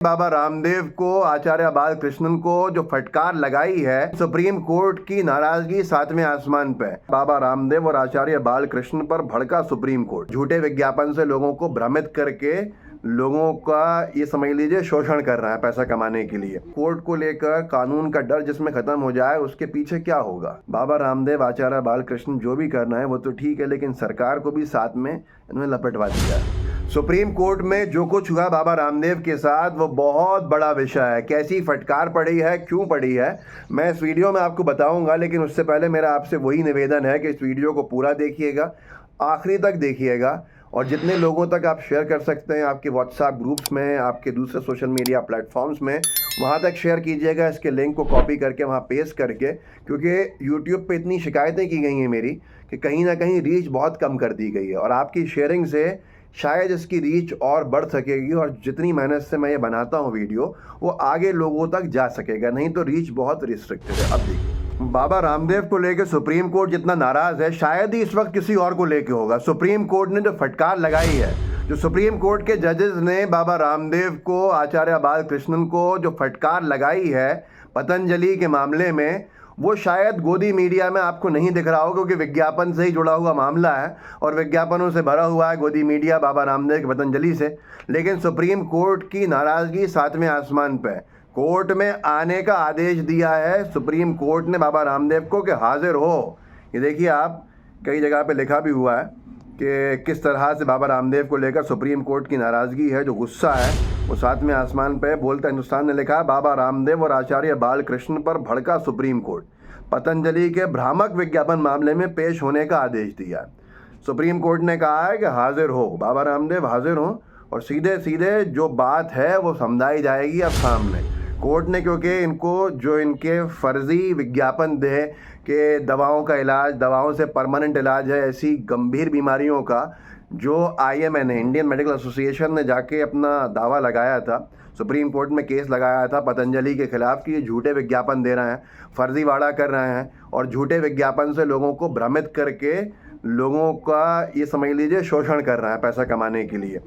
बाबा रामदेव को, आचार्य बालकृष्णन को जो फटकार लगाई है सुप्रीम कोर्ट की नाराजगी सातवें आसमान पे। बाबा रामदेव और आचार्य बालकृष्ण पर भड़का सुप्रीम कोर्ट। झूठे विज्ञापन से लोगों को भ्रमित करके लोगों का ये समझ लीजिए शोषण कर रहा है पैसा कमाने के लिए। कोर्ट को लेकर कानून का डर जिसमें खत्म हो जाए उसके पीछे क्या होगा। बाबा रामदेव, आचार्य बालकृष्ण जो भी करना है वो तो ठीक है, लेकिन सरकार को भी साथ में इन्होंने लपेटवा दिया है। सुप्रीम कोर्ट में जो कुछ हुआ बाबा रामदेव के साथ वो बहुत बड़ा विषय है। कैसी फटकार पड़ी है, क्यों पड़ी है, मैं इस वीडियो में आपको बताऊंगा। लेकिन उससे पहले मेरा आपसे वही निवेदन है कि इस वीडियो को पूरा देखिएगा, आखिरी तक देखिएगा, और जितने लोगों तक आप शेयर कर सकते हैं आपके व्हाट्सएप ग्रुप्स में, आपके दूसरे सोशल मीडिया प्लेटफॉर्म्स में, वहाँ तक शेयर कीजिएगा। इसके लिंक को कॉपी करके वहाँ पेस्ट करके, क्योंकि यूट्यूब पे इतनी शिकायतें की गई हैं मेरी कि कहीं ना कहीं रीच बहुत कम कर दी गई है, और आपकी शेयरिंग से शायद इसकी रीच और बढ़ सकेगी, और जितनी मेहनत से मैं ये बनाता हूँ वीडियो वो आगे लोगों तक जा सकेगा, नहीं तो रीच बहुत रिस्ट्रिक्टेड है। अब देखिए, बाबा रामदेव को लेकर सुप्रीम कोर्ट जितना नाराज है शायद ही इस वक्त किसी और को लेके होगा। सुप्रीम कोर्ट ने जो फटकार लगाई है, जो सुप्रीम कोर्ट के जजेस ने बाबा रामदेव को, आचार्य बालकृष्णन को जो फटकार लगाई है पतंजलि के मामले में, वो शायद गोदी मीडिया में आपको नहीं दिख रहा हो, क्योंकि विज्ञापन से ही जुड़ा हुआ मामला है और विज्ञापनों से भरा हुआ है गोदी मीडिया बाबा रामदेव के पतंजलि से। लेकिन सुप्रीम कोर्ट की नाराजगी सातवें आसमान पे। कोर्ट में आने का आदेश दिया है सुप्रीम कोर्ट ने बाबा रामदेव को कि हाजिर हो। ये देखिए, आप कई जगह पे लिखा भी हुआ है कि किस तरह से बाबा रामदेव को लेकर सुप्रीम कोर्ट की नाराज़गी है, जो गुस्सा है वो सातवें आसमान पे। बोलता हिंदुस्तान ने लिखा, बाबा रामदेव और आचार्य बालकृष्ण पर भड़का सुप्रीम कोर्ट, पतंजलि के भ्रामक विज्ञापन मामले में पेश होने का आदेश दिया। सुप्रीम कोर्ट ने कहा है कि हाजिर हो, बाबा रामदेव हाजिर हो, और सीधे सीधे जो बात है वो समझाई जाएगी अब सामने। कोर्ट ने, क्योंकि इनको जो इनके फर्जी विज्ञापन दे कि दवाओं का इलाज, दवाओं से परमानेंट इलाज है ऐसी गंभीर बीमारियों का, जो IMA ने, इंडियन मेडिकल एसोसिएशन ने जाके अपना दावा लगाया था, सुप्रीम कोर्ट में केस लगाया था पतंजलि के खिलाफ कि ये झूठे विज्ञापन दे रहे हैं, फर्जीवाड़ा कर रहे हैं, और झूठे विज्ञापन से लोगों को भ्रमित करके लोगों का ये समझ लीजिए शोषण कर रहा है पैसा कमाने के लिए।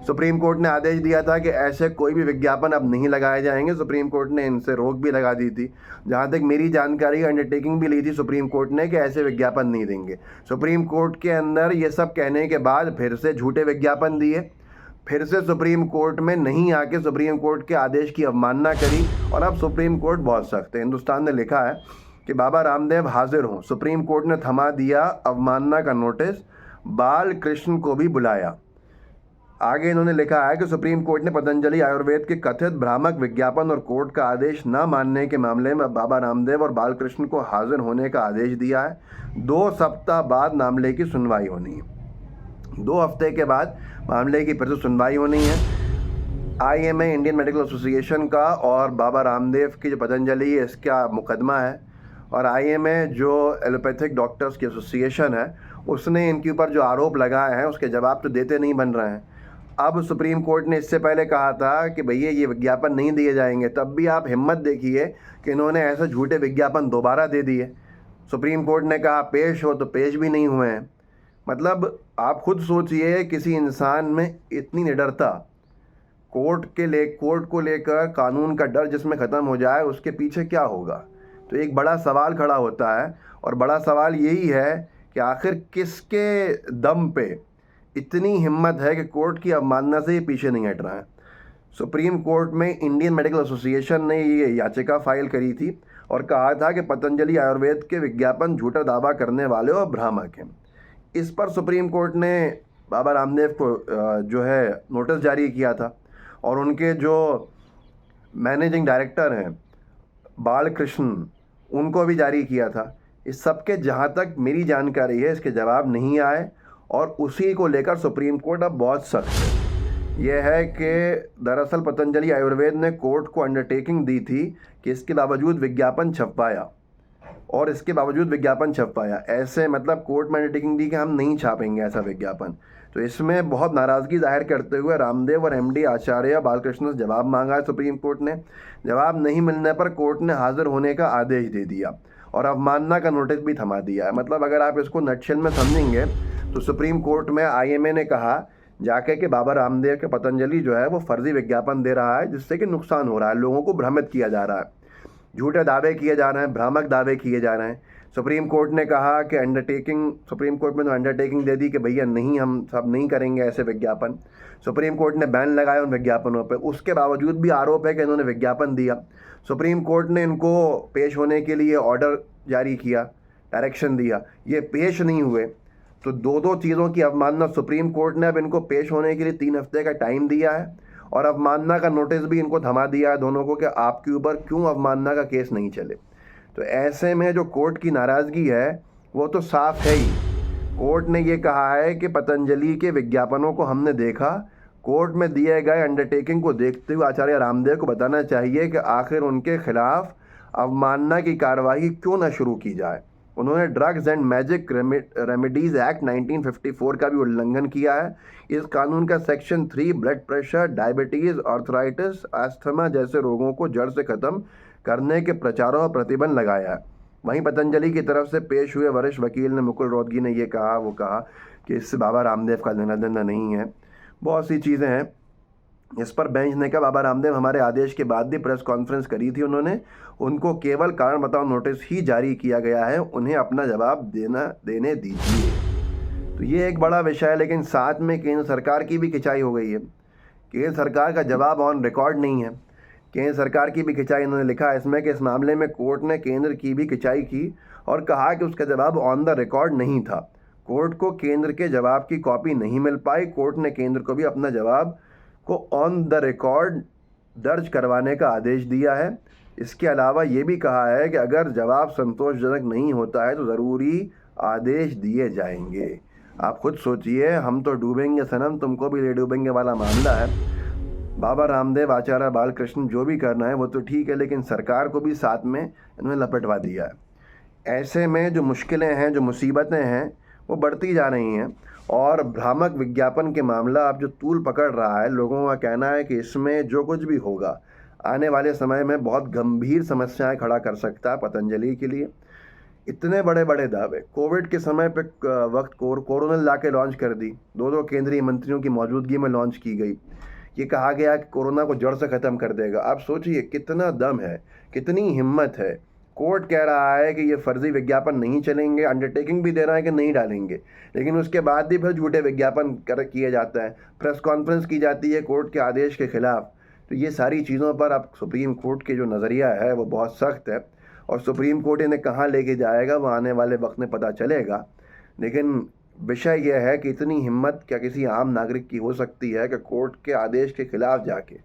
सुप्रीम कोर्ट ने आदेश दिया था कि ऐसे कोई भी विज्ञापन अब नहीं लगाए जाएंगे। सुप्रीम कोर्ट ने इनसे रोक भी लगा दी थी। जहाँ तक मेरी जानकारी, अंडरटेकिंग भी ली थी सुप्रीम कोर्ट ने कि ऐसे विज्ञापन नहीं देंगे। सुप्रीम कोर्ट के अंदर ये सब कहने के बाद फिर से झूठे विज्ञापन दिए, फिर से सुप्रीम कोर्ट में नहीं आके सुप्रीम कोर्ट के आदेश की अवमानना करी, और अब सुप्रीम कोर्ट बहुत सख्त है। हिंदुस्तान ने लिखा है कि बाबा रामदेव हाजिर हों, सुप्रीम कोर्ट ने थमा दिया अवमानना का नोटिस, बालकृष्ण को भी बुलाया। आगे इन्होंने लिखा है कि सुप्रीम कोर्ट ने पतंजलि आयुर्वेद के कथित भ्रामक विज्ञापन और कोर्ट का आदेश न मानने के मामले में बाबा रामदेव और बालकृष्ण को हाजिर होने का आदेश दिया है। 2 सप्ताह बाद मामले की सुनवाई होनी है। 2 हफ्ते के बाद मामले की फिर से सुनवाई होनी है। IMA, इंडियन मेडिकल एसोसिएशन का, और बाबा रामदेव की जो पतंजलि है इसका मुकदमा है, और IMA जो एलोपैथिक डॉक्टर्स की एसोसिएशन है उसने इनके ऊपर जो आरोप लगाए हैं उसके जवाब तो देते नहीं बन रहे हैं। अब सुप्रीम कोर्ट ने इससे पहले कहा था कि भैया ये विज्ञापन नहीं दिए जाएंगे, तब भी आप हिम्मत देखिए कि इन्होंने ऐसे झूठे विज्ञापन दोबारा दे दिए। सुप्रीम कोर्ट ने कहा पेश हो, तो पेश भी नहीं हुए हैं। मतलब आप खुद सोचिए, किसी इंसान में इतनी निडरता, कोर्ट को लेकर कानून का डर जिसमें ख़त्म हो जाए उसके पीछे क्या होगा। तो एक बड़ा सवाल खड़ा होता है, और बड़ा सवाल यही है कि आखिर किसके दम पे इतनी हिम्मत है कि कोर्ट की अवमानना से ये पीछे नहीं हट रहा है। सुप्रीम कोर्ट में इंडियन मेडिकल एसोसिएशन ने ये याचिका फाइल करी थी और कहा था कि पतंजलि आयुर्वेद के विज्ञापन झूठा दावा करने वाले और भ्रामक हैं। इस पर सुप्रीम कोर्ट ने बाबा रामदेव को जो है नोटिस जारी किया था, और उनके जो मैनेजिंग डायरेक्टर हैं बालकृष्ण, उनको भी जारी किया था। इस सब के जहाँ तक मेरी जानकारी है इसके जवाब नहीं आए, और उसी को लेकर सुप्रीम कोर्ट अब बहुत सख्त है। यह है कि दरअसल पतंजलि आयुर्वेद ने कोर्ट को अंडरटेकिंग दी थी कि इसके बावजूद विज्ञापन छपवाया, और इसके बावजूद विज्ञापन छपवाया। ऐसे मतलब कोर्ट में अंडरटेकिंग दी कि हम नहीं छापेंगे ऐसा विज्ञापन। तो इसमें बहुत नाराज़गी जाहिर करते हुए रामदेव और MD आचार्य बालकृष्ण से जवाब मांगा है सुप्रीम कोर्ट ने। जवाब नहीं मिलने पर कोर्ट ने हाजिर होने का आदेश दे दिया, और अवमानना का नोटिस भी थमा दिया है। मतलब अगर आप इसको नटशेल में समझेंगे तो सुप्रीम कोर्ट में IMA ने कहा जाके कि बाबा रामदेव के पतंजलि जो है वो फर्जी विज्ञापन दे रहा है, जिससे कि नुकसान हो रहा है, लोगों को भ्रमित किया जा रहा है, झूठे दावे किए जा रहे हैं, भ्रामक दावे किए जा रहे हैं। सुप्रीम कोर्ट ने कहा कि सुप्रीम कोर्ट में तो अंडरटेकिंग दे दी कि भैया नहीं, हम सब नहीं करेंगे ऐसे विज्ञापन। सुप्रीम कोर्ट ने बैन लगाया उन विज्ञापनों पे, उसके बावजूद भी आरोप है कि इन्होंने विज्ञापन दिया। सुप्रीम कोर्ट ने इनको पेश होने के लिए ऑर्डर जारी किया, डायरेक्शन दिया, ये पेश नहीं हुए। तो दो चीज़ों की अवमानना। सुप्रीम कोर्ट ने अब इनको पेश होने के लिए 3 हफ्ते का टाइम दिया है और अवमानना का नोटिस भी इनको थमा दिया है दोनों को कि आपके ऊपर क्यों अवमानना का केस नहीं चले। तो ऐसे में जो कोर्ट की नाराज़गी है वो तो साफ है ही। कोर्ट ने ये कहा है कि पतंजलि के विज्ञापनों को हमने देखा, कोर्ट में दिए गए अंडरटेकिंग को देखते हुए आचार्य रामदेव को बताना चाहिए कि आखिर उनके खिलाफ अवमानना की कार्रवाई क्यों न शुरू की जाए। उन्होंने drugs and magic remedies act 1954 का भी उल्लंघन किया है। इस कानून का section 3 blood pressure, diabetes, arthritis, asthma जैसे रोगों को जड़ से ख़त्म करने के प्रचारों और प्रतिबंध लगाया है। वहीं पतंजलि की तरफ से पेश हुए वरिष्ठ वकील ने मुकुल रोहतगी ने ये कहा कि इससे बाबा रामदेव का लेना देना नहीं है। बहुत सी चीज़ें हैं इस पर बेंच ने कहा बाबा रामदेव हमारे आदेश के बाद भी प्रेस कॉन्फ्रेंस करी थी उन्होंने, उनको केवल कारण बताओ नोटिस ही जारी किया गया है, उन्हें अपना जवाब देने दीजिए। तो ये एक बड़ा विषय है, लेकिन साथ में केंद्र सरकार की भी खिंचाई हो गई है। केंद्र सरकार का जवाब ऑन रिकॉर्ड नहीं है। केंद्र सरकार की भी खिंचाई, इन्होंने लिखा है इसमें कि इस मामले में कोर्ट ने केंद्र की भी खिंचाई की और कहा कि उसका जवाब ऑन द रिकॉर्ड नहीं था। कोर्ट को केंद्र के जवाब की कॉपी नहीं मिल पाई। कोर्ट ने केंद्र को भी अपना जवाब को ऑन द रिकॉर्ड दर्ज करवाने का आदेश दिया है। इसके अलावा ये भी कहा है कि अगर जवाब संतोषजनक नहीं होता है तो ज़रूरी आदेश दिए जाएंगे। आप खुद सोचिए, हम तो डूबेंगे सनम तुमको भी ले डूबेंगे वाला मामला है। बाबा रामदेव, आचार्य बालकृष्ण जो भी करना है वो तो ठीक है, लेकिन सरकार को भी साथ में इन्होंने लपेटवा दिया है। ऐसे में जो मुश्किलें हैं, जो मुसीबतें हैं वो बढ़ती जा रही हैं और भ्रामक विज्ञापन के मामला अब जो तूल पकड़ रहा है, लोगों का कहना है कि इसमें जो कुछ भी होगा आने वाले समय में बहुत गंभीर समस्याएं खड़ा कर सकता है पतंजलि के लिए। इतने बड़े बड़े दावे कोविड के समय पे वक्त कोरोनिल ला के लॉन्च कर दी, 2 केंद्रीय मंत्रियों की मौजूदगी में लॉन्च की गई। ये कहा गया कि कोरोना को जड़ से ख़त्म कर देगा। आप सोचिए कितना दम है, कितनी हिम्मत है। कोर्ट कह रहा है कि ये फर्जी विज्ञापन नहीं चलेंगे, अंडरटेकिंग भी दे रहा है कि नहीं डालेंगे, लेकिन उसके बाद भी फिर झूठे विज्ञापन किए जाता है, प्रेस कॉन्फ्रेंस की जाती है कोर्ट के आदेश के खिलाफ। तो ये सारी चीज़ों पर अब सुप्रीम कोर्ट के जो नज़रिया है वो बहुत सख्त है और सुप्रीम कोर्ट इन्हें कहाँ लेके जाएगा वो आने वाले वक्त में पता चलेगा। लेकिन विषय यह है कि इतनी हिम्मत क्या किसी आम नागरिक की हो सकती है कि कोर्ट के आदेश के खिलाफ जाके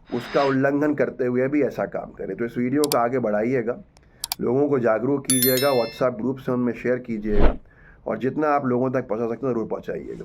उसका उल्लंघन करते हुए भी ऐसा काम करे। तो इस वीडियो को आगे बढ़ाइएगा, लोगों को जागरूक कीजिएगा, व्हाट्सएप ग्रुप से उनमें शेयर कीजिएगा और जितना आप लोगों तक पहुंचा सकते हैं ज़रूर पहुंचाइएगा।